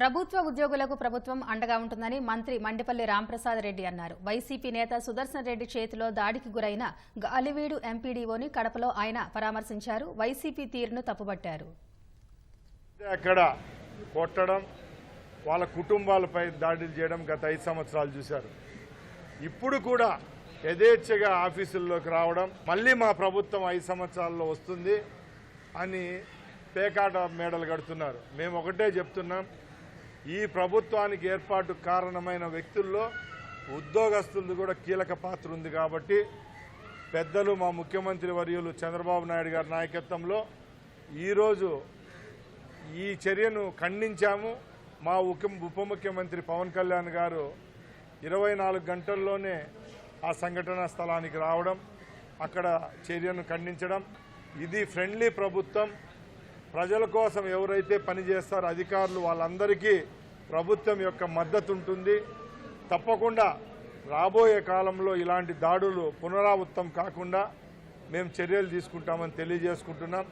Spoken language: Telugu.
ప్రభుత్వ ఉద్యోగులకు ప్రభుత్వం అండగా ఉంటుందని మంత్రి మండిపల్లి రాంప్రసాద్ రెడ్డి అన్నారు. వైసీపీ నేత సుదర్శన్ రెడ్డి చేతిలో దాడికి గురైన గాలివీడు ఎంపీడీఓని కడపలో ఆయన పరామర్శించారు. వైసీపీ తీరును తప్పుబట్టారు. అక్కడ కొట్టడం, వాళ్ళ కుటుంబాలపై దాడులు చేయడం గత 5 సంవత్సరాలు చూశారు. ఇప్పుడు కూడా యథేచ్ఛగా ఆఫీసుల్లోకి రావడం, మళ్ళీ మా ప్రభుత్వం 5 సంవత్సరాల్లో వస్తుంది అని పేకాట మేడలు కడుతున్నారు. మేము ఒకటే చెప్తున్నాం, ఈ ప్రభుత్వానికి ఏర్పాటు కారణమైన వ్యక్తుల్లో ఉద్యోగస్తులది కూడా కీలక పాత్ర ఉంది. కాబట్టి పెద్దలు మా ముఖ్యమంత్రి వర్యులు చంద్రబాబు నాయుడు గారి నాయకత్వంలో ఈరోజు ఈ చర్యను ఖండించాము. మా ఉప ముఖ్యమంత్రి పవన్ కళ్యాణ్ గారు 24 గంటల్లోనే ఆ సంఘటనా స్థలానికి రావడం, అక్కడ చర్యను ఖండించడం. ఇది ఫ్రెండ్లీ ప్రభుత్వం. ప్రజల కోసం ఎవరైతే పనిచేస్తారో అధికారులు వాళ్ళందరికీ ప్రభుత్వం యొక్క మద్దతు ఉంటుంది. తప్పకుండా రాబోయే కాలంలో ఇలాంటి దాడులు పునరావృతం కాకుండా మేము చర్యలు తీసుకుంటామని తెలియజేసుకుంటున్నాం.